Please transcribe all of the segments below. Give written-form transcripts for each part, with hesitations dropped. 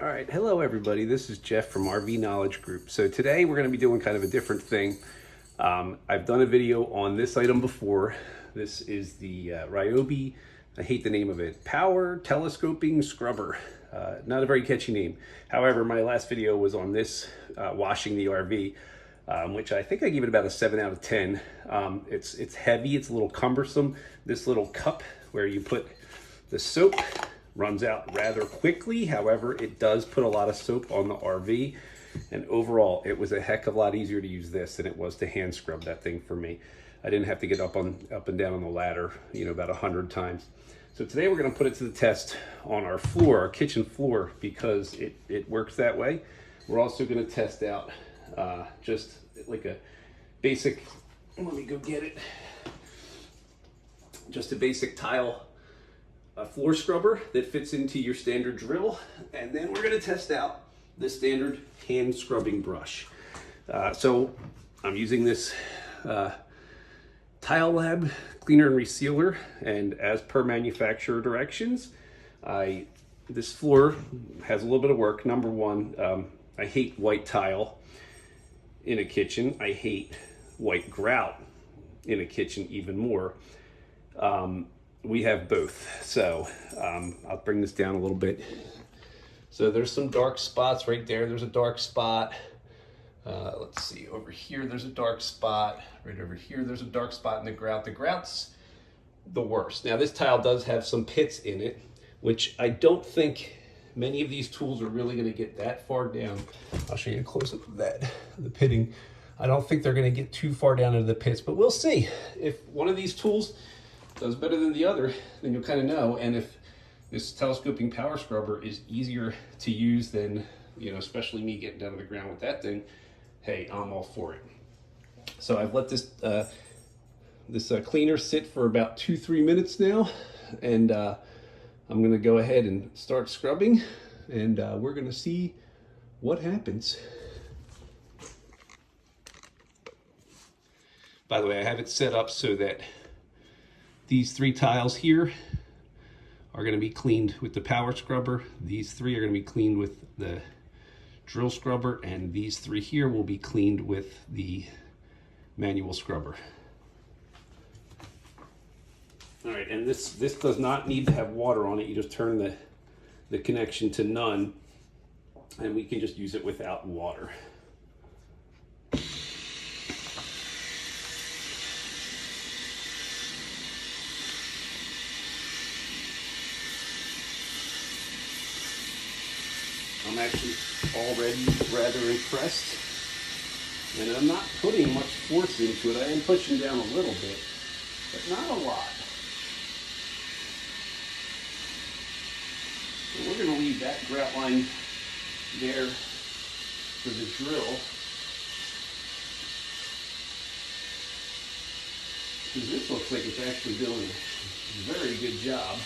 All right, hello everybody. This is Jeff from RV Knowledge Group. So today we're going to be doing kind of a different thing. I've done a video on this item before. This is the Ryobi, I hate the name of it, Power Telescoping Scrubber. Not a very catchy name. However, my last video was on this washing the RV, which I think I gave it about a 7 out of 10. It's heavy, it's a little cumbersome. This little cup where you put the soap runs out rather quickly. However, it does put a lot of soap on the RV, and overall it was a heck of a lot easier to use this than it was to hand scrub that thing for me. I didn't have to get up and down on the ladder, about 100 times. So today we're going to put it to the test on our floor, our kitchen floor, because it works that way. We're also going to test out just like a basic, let me go get it, just a basic tile floor scrubber that fits into your standard drill, and then we're going to test out the standard hand scrubbing brush. So I'm using this Tile Lab cleaner and resealer, and as per manufacturer directions, this floor has a little bit of work. Number one, I hate white tile in a kitchen. I hate white grout in a kitchen even more. We have both, so I'll bring this down a little bit. So there's some dark spots right there. There's a dark spot. Let's see, over here there's a dark spot. Right over here there's a dark spot in the grout. The grout's the worst. Now this tile does have some pits in it, which I don't think many of these tools are really going to get that far down. I'll show you a close-up of that, the pitting. I don't think they're going to get too far down into the pits, but we'll see. If one of these tools does better than the other, then you'll kind of know. And if this telescoping power scrubber is easier to use than, especially me getting down to the ground with that thing, hey, I'm all for it. So I've let this cleaner sit for about 2-3 minutes now, and I'm going to go ahead and start scrubbing, and we're going to see what happens. By the way, I have it set up so that these 3 tiles here are going to be cleaned with the power scrubber. These 3 are going to be cleaned with the drill scrubber, and these 3 here will be cleaned with the manual scrubber. All right, and this does not need to have water on it. You just turn the connection to none, and we can just use it without water. I'm actually already rather impressed, and I'm not putting much force into it. I am pushing down a little bit, but not a lot. So we're going to leave that grout line there for the drill, because this looks like it's actually doing a very good job.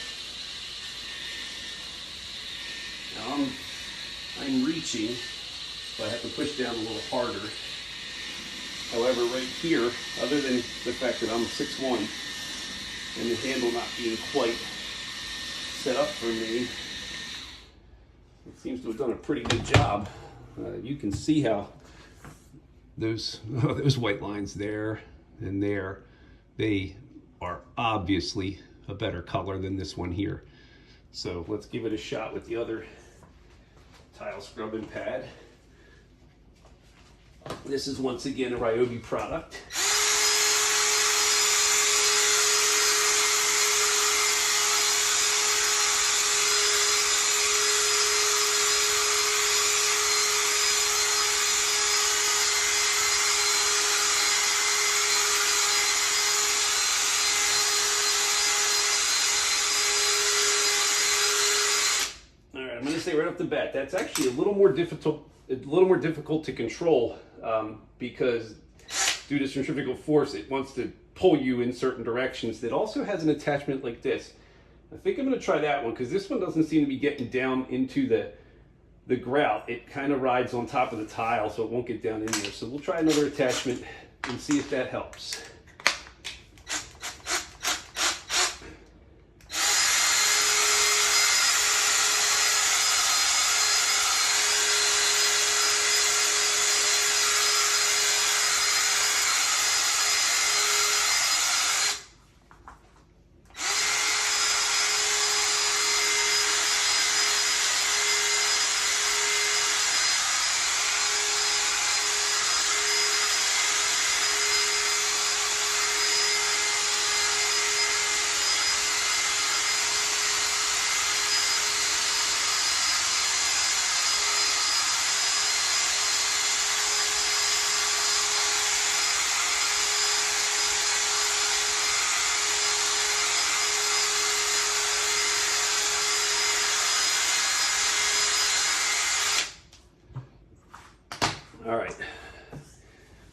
Now I'm reaching, so I have to push down a little harder. However, right here, other than the fact that I'm 6'1", and the handle not being quite set up for me, it seems to have done a pretty good job. You can see how those white lines there and there, they are obviously a better color than this one here. So let's give it a shot with the other tile scrubbing pad. This is once again a Ryobi product. I'm going to say right off the bat, that's actually a little more difficult to control, because due to centrifugal force, it wants to pull you in certain directions. It also has an attachment like this. I think I'm going to try that one, because this one doesn't seem to be getting down into the grout. It kind of rides on top of the tile, so it won't get down in there. So we'll try another attachment and see if that helps. All right.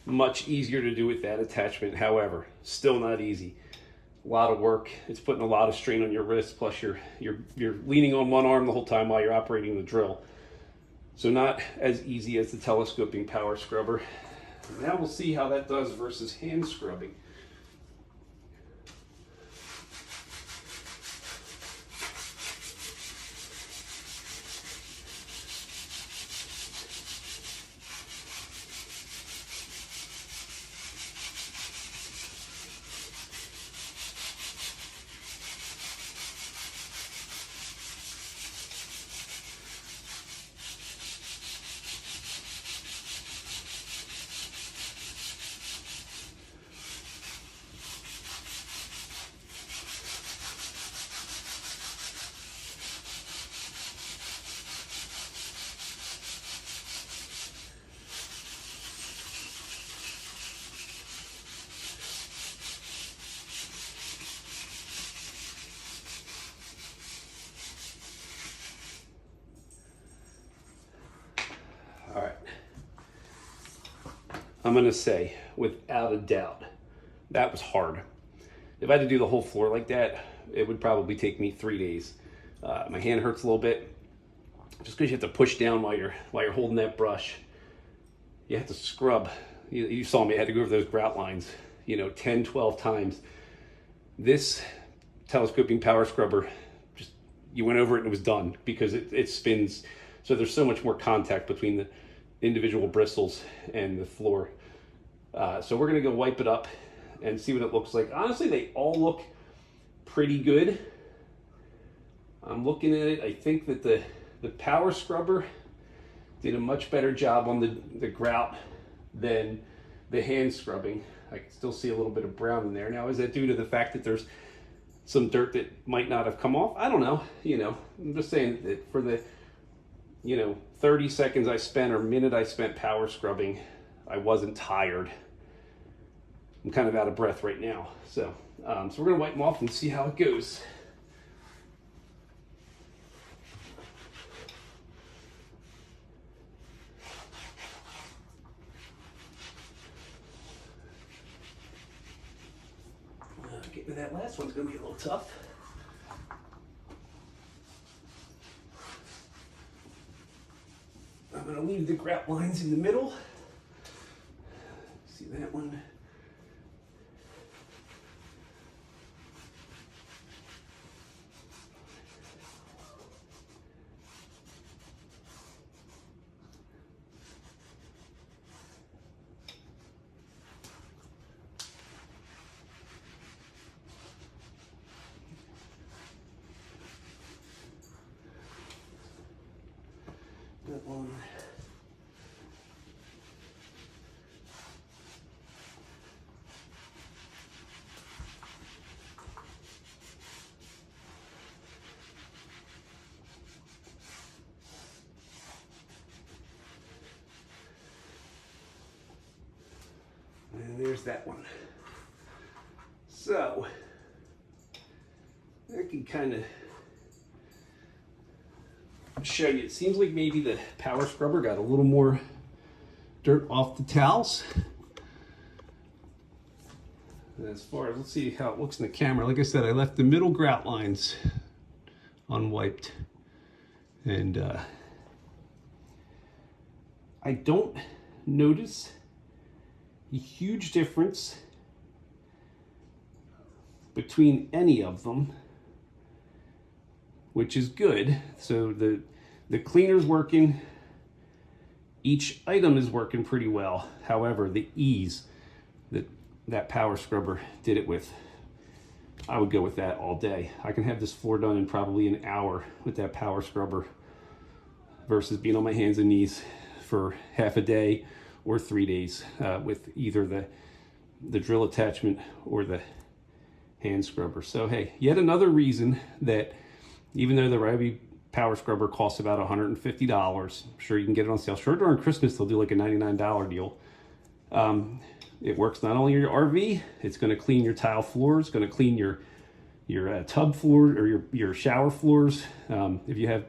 Much easier to do with that attachment. However, still not easy. A lot of work. It's putting a lot of strain on your wrist. Plus, you're leaning on one arm the whole time while you're operating the drill. So not as easy as the telescoping power scrubber. Now we'll see how that does versus hand scrubbing. All right. I'm going to say, without a doubt, that was hard. If I had to do the whole floor like that, it would probably take me 3 days. My hand hurts a little bit, just because you have to push down while you're holding that brush. You have to scrub. You saw me, I had to go over those grout lines, 10, 12 times. This telescoping power scrubber, just you went over it and it was done, because it spins. So there's so much more contact between the individual bristles and the floor. So we're gonna go wipe it up and see what it looks like. Honestly, they all look pretty good. I'm looking at it. I think that the power scrubber did a much better job on the grout than the hand scrubbing. I can still see a little bit of brown in there. Now, is that due to the fact that there's some dirt that might not have come off? I don't know. I'm just saying that for the 30 seconds I spent or minute I spent power scrubbing, I wasn't tired. I'm kind of out of breath right now. So we're gonna wipe them off and see how it goes. Getting to that last one's gonna be a little tough. I'm gonna leave the grout lines in the middle. See that one? That one. And there's that one. So I can kind of show you. It seems like maybe the power scrubber got a little more dirt off the towels. And as far as, let's see how it looks in the camera. Like I said, I left the middle grout lines unwiped, and I don't notice a huge difference between any of them, which is good. So the cleaner's working. Each item is working pretty well. However, the ease that power scrubber did it with, I would go with that all day. I can have this floor done in probably an hour with that power scrubber versus being on my hands and knees for half a day or 3 days with either the drill attachment or the hand scrubber. So hey, yet another reason that even though the Ryobi power scrubber costs about $150, I'm sure you can get it on sale. Sure, during Christmas they'll do like a $99 deal. It works not only your RV, it's going to clean your tile floors, it's going to clean your tub floor or your shower floors. If you have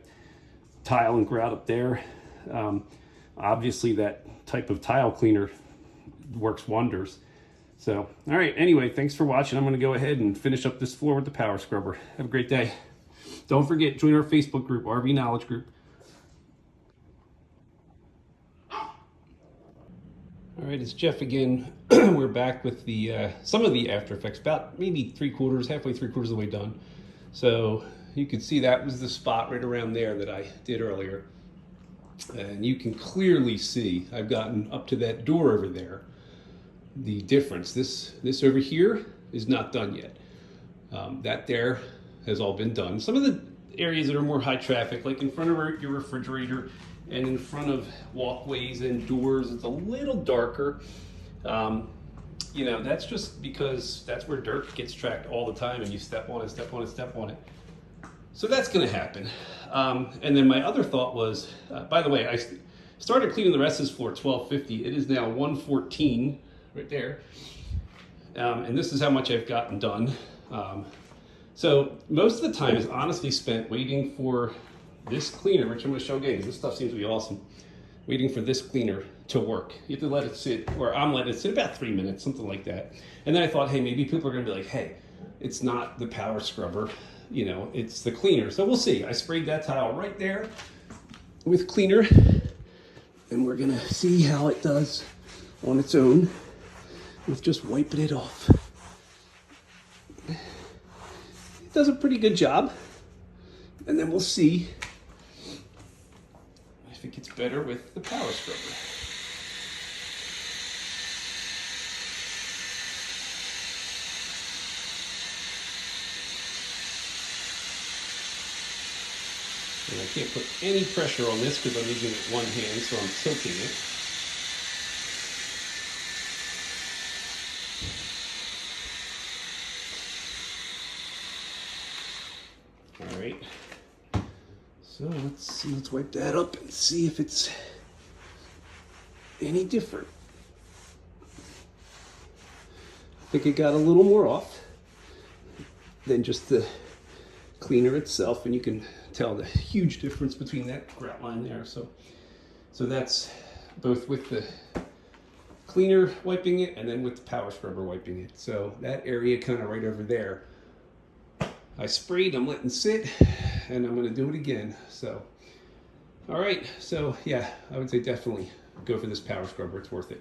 tile and grout up there, I'm obviously that type of tile cleaner works wonders. So, all right, anyway, thanks for watching. I'm going to go ahead and finish up this floor with the power scrubber. Have a great day. Don't forget, join our Facebook group, RV Knowledge Group. All right, it's Jeff again. We're back with the some of the After Effects, about maybe halfway 3/4 of the way done. So you can see that was the spot right around there that I did earlier. And you can clearly see I've gotten up to that door over there. The difference, this over here is not done yet. That there has all been done. Some of the areas that are more high traffic, like in front of your refrigerator and in front of walkways and doors, it's a little darker. You know, that's just because that's where dirt gets tracked all the time and you step on it, step on it, step on it. So that's going to happen. And then my other thought was, by the way, I started cleaning the rest of this floor at 12:50. It is now 1:14 right there. And this is how much I've gotten done. So most of the time is honestly spent waiting for this cleaner, which I'm going to show again, because this stuff seems to be awesome. Waiting for this cleaner to work. You have to let it sit, or I'm letting it sit about 3 minutes, something like that. And then I thought, hey, maybe people are going to be like, hey, it's not the power scrubber, you know, it's the cleaner. So we'll see. I sprayed that tile right there with cleaner, and we're going to see how it does on its own with just wiping it off. It does a pretty good job, and then we'll see if it gets better with the power scrubber. And I can't put any pressure on this because I'm using it with one hand, so I'm tilting it. All right. So let's wipe that up and see if it's any different. I think it got a little more off than just the cleaner itself, and you can tell the huge difference between that grout line there. So that's both with the cleaner wiping it and then with the power scrubber wiping it. So that area kind of right over there, I sprayed, I'm letting sit, and I'm going to do it again. So, all right. So yeah, I would say definitely go for this power scrubber. It's worth it.